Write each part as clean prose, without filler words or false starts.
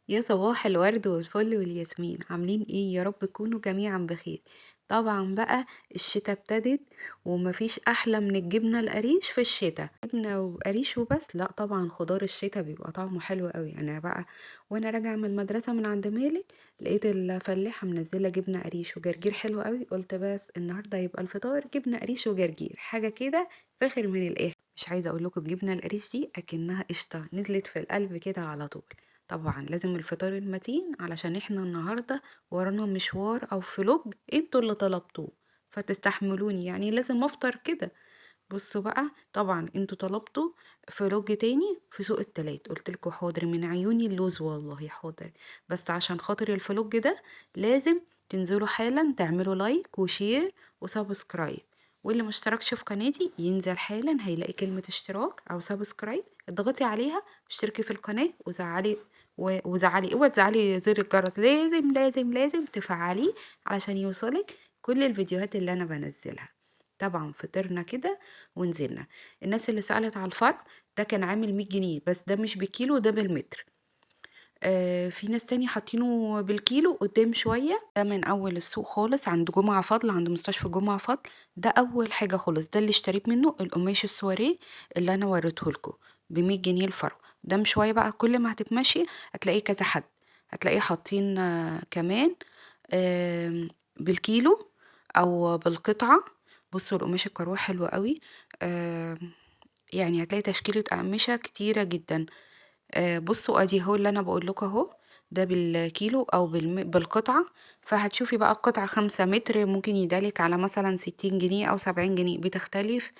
يا صباح الورد والفل والياسمين، عاملين ايه؟ يا رب تكونوا جميعا بخير. طبعا بقى الشتا ابتدت، ومفيش احلى من الجبنه القريش في الشتا. جبنه وقريش وبس؟ لا طبعا، خضار الشتا بيبقى طعمه حلو قوي. انا بقى وانا راجعه من المدرسه من عند مالك، لقيت الفلاحه منزله جبنه قريش وجرجير حلو قوي. قلت بس النهارده يبقى الفطار جبنه قريش وجرجير، حاجه كده فاخر من الاخر. مش عايزه اقول لكم الجبنه القريش دي اكنها قشطه نزلت في القلب كده على طول. طبعا لازم الفطار المتين علشان احنا النهاردة ورانا مشوار او فلوج انتوا اللي طلبتوه، فتستحملوني يعني لازم افطر كده. بصوا بقى، طبعا انتوا طلبتوا فلوج تاني في سوق التلات، قلتلكوا حاضر من عيوني اللوز، والله حاضر. بس عشان خاطر الفلوج ده لازم تنزلوا حالا تعملوا لايك وشير وسبسكرايب. واللي مشتركش في قناتي ينزل حالا، هيلاقي كلمة اشتراك او سبسكرايب، اضغطي عليها اشتركي في القناة وزعلي وزعلي اوعي تزعلي زر الجرس، لازم لازم لازم تفعليه علشان يوصلك كل الفيديوهات اللي انا بنزلها. طبعا فطرنا كده ونزلنا. الناس اللي سألت على الفرق، ده كان عامل 100 جنيه، بس ده مش بالكيلو، ده بالمتر. في ناس تاني حاطينه بالكيلو قدام شوية. ده من أول السوق خالص عند جمعة فضل، عند مستشفى جمعة فضل. ده أول حاجة خالص، ده اللي اشتريت منه القماش السواريه اللي أنا وريته لكم ب100 جنيه الفرق. قدام شوية بقى كل ما هتتمشي هتلاقيه كذا حد، هتلاقيه حاطين كمان بالكيلو أو بالقطعة. بصوا القماش الكروه حلو قوي. آم، يعني هتلاقي تشكيلة أقمشة كتيرة جدا. بصوا ادي هو اللي انا بقول لكم اهو، ده بالكيلو او بالقطعة. فهتشوفي بقى القطعة 5 متر ممكن يدالك على مثلا 60 جنيه او 70 جنيه، بتختلف.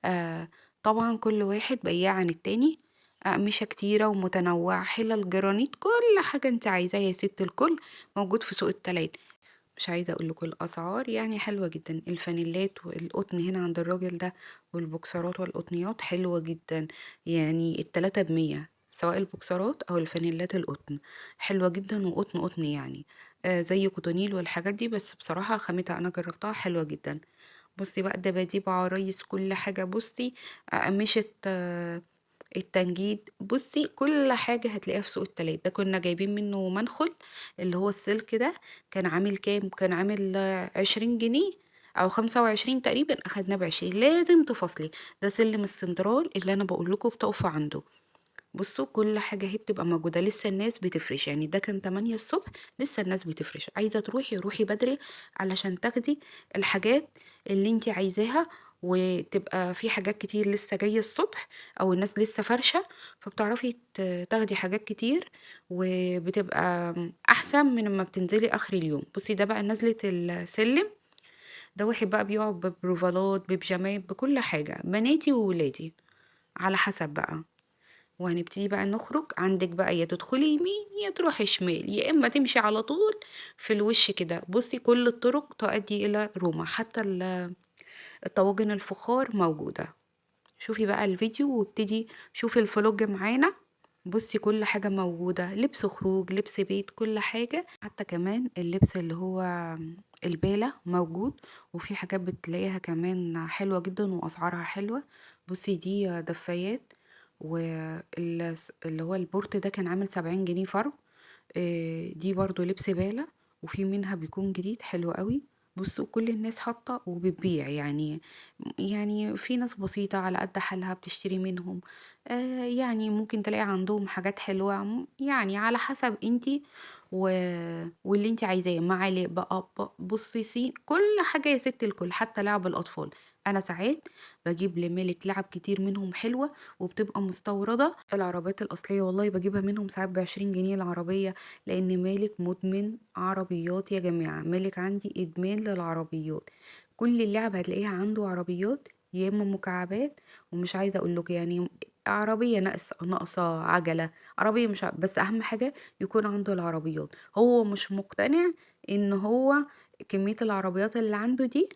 آه طبعا كل واحد بياع عن التاني. أقمشة كتيرة ومتنوعة، حلل جرانيت، كل حاجة انت عايزاها يا ست الكل موجود في سوق التلات. مش عايزة اقول لكم الاسعار يعني حلوة جدا. الفانيلات والقطن هنا عند الراجل ده، والبوكسرات والقطنيات حلوة جدا. يعني التلاتة ب100، سواء البوكسرات او الفانيلات القطن حلوة جدا، وقطن قطن يعني. زي كوتونيل والحاجات دي، بس بصراحة خامتها انا جربتها حلوة جدا. بصي بقى دباديب عرايس كل حاجة. بصي قمشة التنجيد، بصي كل حاجة هتلاقيها في سوق التلات. ده كنا جايبين منه منخل اللي هو السلك ده. كان عامل كام؟ كان عامل 20 جنيه او 25 تقريبا، اخدناه ب20. لازم تفصلي. ده سلم السنترال اللي انا بقول لكم بتقفوا عنده. بصوا كل حاجة هي بتبقى موجودة، لسه الناس بتفرش. يعني ده كان 8 الصبح، لسه الناس بتفرش. عايزة تروحي روحي بدري علشان تاخدي الحاجات اللي انتي عايزاها. وتبقى في حاجات كتير لسه جاية الصبح، او الناس لسه فرشة، فبتعرفي تاخدي حاجات كتير، وبتبقى احسن من لما بتنزلي اخر اليوم. بصي ده بقى نزلة السلم، ده واحد بقى بيقعد ببروفالات ببيجامات بكل حاجة، بناتي وولادي على حسب بقى. وهنبتدي بقى نخرج. عندك بقى يا تدخلي يمين يا تروحي شمال، يا اما تمشي على طول في الوش كده. بصي كل الطرق تؤدي الى روما، حتى الطواجن الفخار موجودة. شوفي بقى الفيديو وابتدي شوفي الفلوج معانا. بصي كل حاجة موجودة، لبس خروج لبس بيت كل حاجة، حتى كمان اللبس اللي هو البالة موجود. وفي حاجات بتلاقيها كمان حلوة جدا وأسعارها حلوة. بصي دي دفايات، واللي هو البورت ده كان عامل 70 جنيه فرق. دي برضو لبس بالة، وفي منها بيكون جديد حلو قوي. بصوا كل الناس حاطة وبتبيع يعني. يعني في ناس بسيطة على قد حالها بتشتري منهم. يعني ممكن تلاقي عندهم حاجات حلوة، يعني على حسب انتي و... واللي انتي عايزاه. معالق بقى، بصي كل حاجة يا ست الكل، حتى لعب الأطفال. أنا ساعات بجيب لملك لعب كتير منهم حلوة، وبتبقى مستوردة. العربيات الأصلية والله بجيبها منهم ساعات ب20 جنيه العربية، لأن مالك مدمن عربيات يا جماعة. مالك عندي إدمان للعربيات. كل اللعب هتلاقيها عنده عربيات، يا إما مكعبات. ومش عايزة أقولك يعني عربية ناقصة عجلة، عربية مش بس أهم حاجة يكون عنده العربيات. هو مش مقتنع إن هو كمية العربيات اللي عنده دي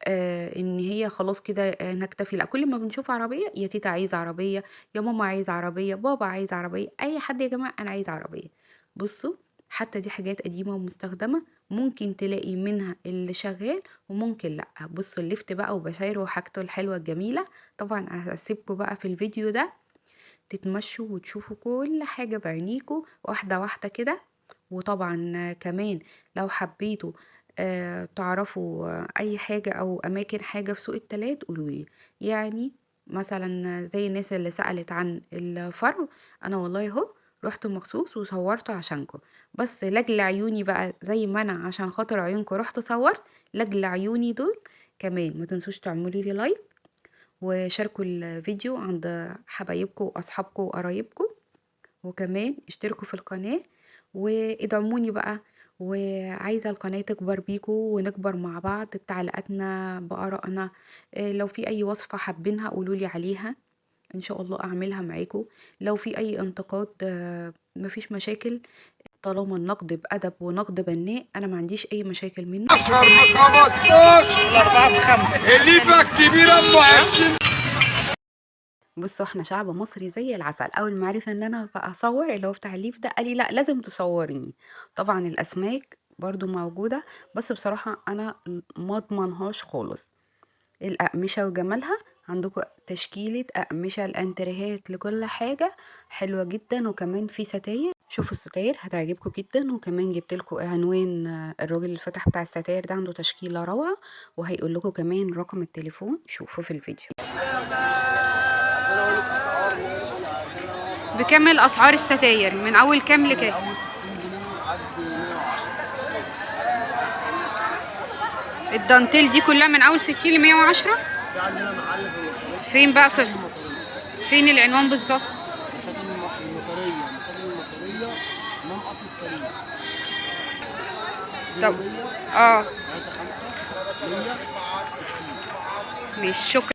ان هي خلاص كده نكتفي. لا، كل ما بنشوف عربيه يا تيتا عايزه عربيه، يا ماما عايزه عربيه، بابا عايز عربيه، اي حد يا جماعه انا عايز عربيه. بصوا حتى دي حاجات قديمه ومستخدمه، ممكن تلاقي منها اللي شغال وممكن لا. بصوا الليفت بقى وبشايره وحاجته الحلوه الجميله. طبعا هسيبكم بقى في الفيديو ده تتمشوا وتشوفوا كل حاجة بعينيكوا واحدة واحدة كده. وطبعا كمان لو حبيتوا تعرفوا اي حاجة او اماكن حاجة في سوق التلات قولولي. يعني مثلا زي الناس اللي سألت عن الفرو، انا والله اهو رحت مخصوص وصورته عشانكم. بس لاجل عيوني بقى زي ما انا عشان خاطر عيونكم رحت صورت، لاجل عيوني دول كمان ما تنسوش تعملوا لي لايك وشاركوا الفيديو عند حبايبكم واصحابكم وقرايبكم، وكمان اشتركوا في القناة وادعموني بقى. وعايزة القناة تكبر بيكو ونكبر مع بعض بتعليقاتنا بآرائنا. لو في أي وصفة حابينها قولولي عليها، إن شاء الله أعملها معاكو. لو في أي انتقاد مفيش مشاكل، طالما النقد بأدب ونقد بناء أنا ما عنديش أي مشاكل منه. 10 15 الأربعة بخمسة الليفة الكبيرة ب 20. بصوا احنا شعب مصري زي العسل. اول ما عرف ان انا بقى اصور اللي هو بتاع الليف ده قال لي لا لازم تصوريني. طبعا الاسماك برضو موجوده، بس بصراحه انا ما اضمنهاش خالص. الاقمشه وجمالها عندكم تشكيله اقمشه الانتريهات لكل حاجه حلوه جدا، وكمان في ستاير. شوفوا الستاير هتعجبكم جدا، وكمان جبت لكم عنوان الراجل اللي فتح بتاع الستاير ده عنده تشكيله روعه، وهيقول لكم كمان رقم التليفون. شوفوا في الفيديو. بكم اسعار الستاير من اول كام لكام؟ اول 60 جنيه لحد 110. الدانتيل دي كلها من اول 60 ل 110. في عندنا محل في المطريه. فين بقى مساكن المطريه. فين العنوان بالظبط؟ مساكن المطريه امام قصر كريم. طب 100 اه 35 160. مش شكرا.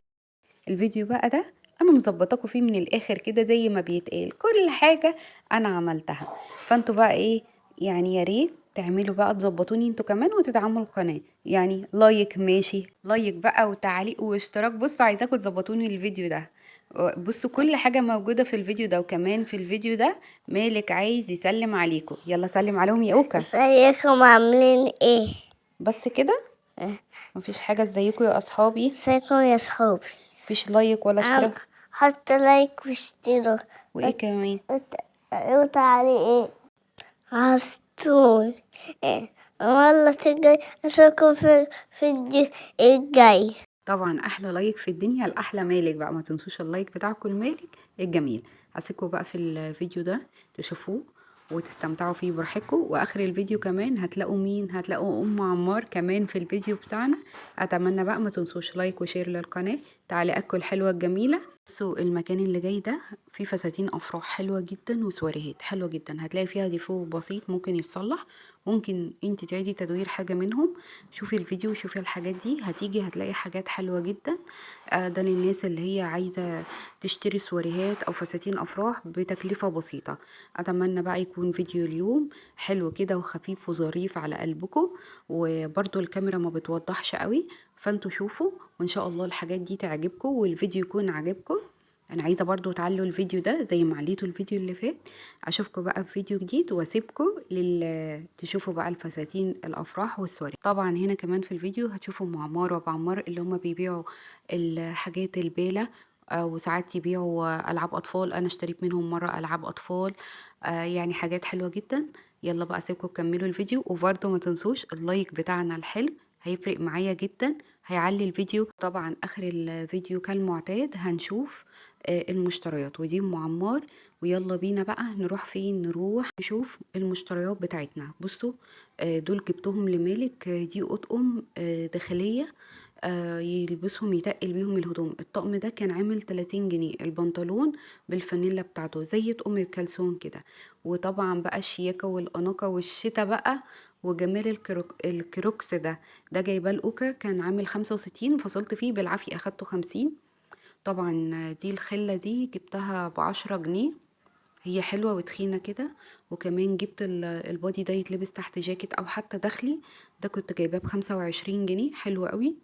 الفيديو بقى ده انا مظبطاكوا فيه من الاخر كده زي ما بيتقال، كل حاجه انا عملتها. فانتوا بقى ايه يعني، يا ريت تعملوا بقى تظبطوني انتوا كمان وتدعموا القناه. يعني لايك ماشي، لايك بقى وتعليق واشتراك. بصوا عايزاكم تظبطوني الفيديو ده. بصوا كل حاجه موجوده في الفيديو ده، وكمان في الفيديو ده مالك عايز يسلم عليكم. يلا سلم عليهم يا اوكا. ازيكم عاملين ايه؟ بس كده مفيش حاجه. ازيكم يا اصحابي؟ ازيكم يا صحابي؟ مفيش لايك ولا اشتراك؟ حط لايك واشترك وايه كمان؟ وتعالي ايه عالطول. ايه والله تجي اشوفكم في الفيديو الجاي. طبعا احلى لايك في الدنيا الاحلى مالك بقى، ما تنسوش اللايك بتاعكم المالك الجميل. هسيبكم بقى في الفيديو ده تشوفوه وتستمتعوا فيه براحتكم، واخر الفيديو كمان هتلاقوا مين، هتلاقوا ام عمار كمان في الفيديو بتاعنا. اتمنى بقى ما تنسوش لايك وشير للقناه، تعليقاتكم الحلوه الجميله. بصوا المكان اللي جاي ده فيه فساتين افراح حلوه جدا وسواريهات حلوه جدا، هتلاقي فيها ديفو بسيط ممكن يتصلح، ممكن انت تعيدي تدوير حاجه منهم. شوفي الفيديو وشوفي الحاجات دي، هتيجي هتلاقي حاجات حلوه جدا. ده للناس اللي هي عايزه تشتري سواريهات او فساتين افراح بتكلفه بسيطه. اتمنى بقى يكون فيديو اليوم حلو كده وخفيف وظريف على قلبكم، وبرضو الكاميرا ما بتوضحش قوي، فانتوا شوفوا وان شاء الله الحاجات دي تعجبكم والفيديو يكون عجبكم. انا عايزه برضو تعلوا الفيديو ده زي ما عليتوا الفيديو اللي فات. اشوفكم بقى في فيديو جديد واسيبكم تشوفوا بقى الفساتين الافراح والسواري. طبعا هنا كمان في الفيديو هتشوفوا ام عمار وابو عمار اللي هم بيبيعوا الحاجات البالة، وساعات يبيعوا العاب اطفال. انا اشتريت منهم مره العاب اطفال، يعني حاجات حلوه جدا. يلا بقى اسيبكم تكملوا الفيديو، وبرضو ما تنسوش اللايك بتاعنا الحلو هيفرق معايا جدا، هيعلي الفيديو. طبعا اخر الفيديو كالمعتاد هنشوف المشتريات، ودي ام عمار. ويلا بينا بقى نروح فين، نروح نشوف المشتريات بتاعتنا. بصوا دول جبتهم لمالك، دي اطقم داخليه يلبسهم يتقل بيهم الهدوم. الطقم ده كان عامل 30 جنيه، البنطلون بالفانيلا بتاعته زي طقم الكلسون كده. وطبعا بقى الشياكة والأناقة والشتا بقى وجمال الكروكس ده جايباه الأوكا، كان عامل 65، فصلت فيه بالعافية أخدته 50. طبعا دي الخلة دي جبتها ب10 جنيه، هي حلوة وتخينة كده. وكمان جبت البادي ده يتلبس تحت جاكيت أو حتى داخلي، ده كنت جايباه ب25 جنيه، حلو قوي.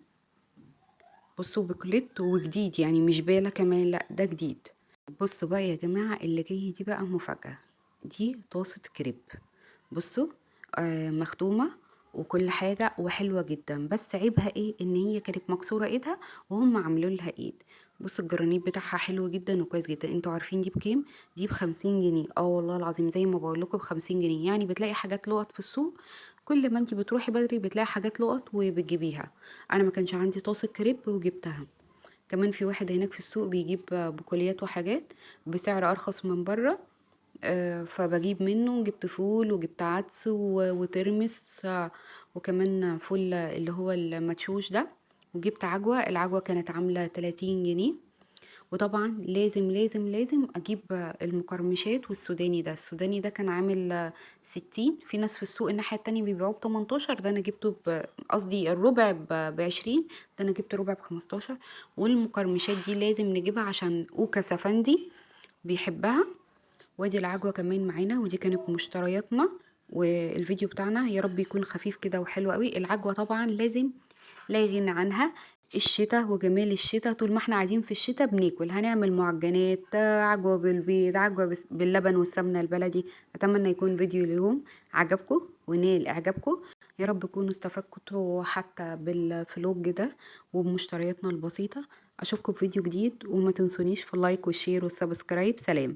بصوا بكليت وجديد يعني مش بالة كمان، لا ده جديد. بصوا بقى يا جماعة اللي جاي دي بقى مفاجأة. دي طاسة كريب، بصوا مخدومة وكل حاجة وحلوة جدا، بس عيبها ايه ان هي كانت مكسورة ايدها وهم عملوا لها ايد. بصوا الجرانيت بتاعها حلو جدا وكويس جدا. انتوا عارفين دي بكام؟ دي ب50 جنيه. والله العظيم زي ما بقول لكم ب50 جنيه. يعني بتلاقي حاجات لقط في السوق، كل ما انتي بتروحي بدري بتلاقي حاجات لقط وبتجيبيها. انا ما كانش عندي طاسه كريب وجبتها. كمان في واحد هناك في السوق بيجيب بقوليات وحاجات بسعر ارخص من بره. فبجيب منه. جبت فول وجبت عدس وترمس، وكمان فول اللي هو المدشوش ده. وجبت عجوة. العجوة كانت عاملة 30 جنيه. وطبعا لازم لازم لازم اجيب المقرمشات. والسوداني ده، السوداني ده كان عامل 60. في ناس في السوق الناحية التانية بيبيعوه ب18، ده انا جبته قصدي الربع ب20، ده انا جبت ربع ب15. والمقرمشات دي لازم نجيبها عشان اوكا سفندي بيحبها. وادي العجوة كمان معانا، ودي كانت مشترياتنا. والفيديو بتاعنا يا رب يكون خفيف كده وحلو قوي. العجوة طبعا لازم، لا غنى عنها. الشتاء وجمال الشتاء، طول ما احنا قاعدين في الشتاء بناكل. هنعمل معجنات، عجوة بالبيض، عجوة باللبن والسمنة البلدي. اتمنى يكون فيديو اليوم عجبكم ونال اعجابكم. يا رب تكونوا استفدتوا حتى بالفلوج ده وبمشترياتنا البسيطة. اشوفكم في فيديو جديد، وما تنسونيش في اللايك والشير والسبسكرايب. سلام.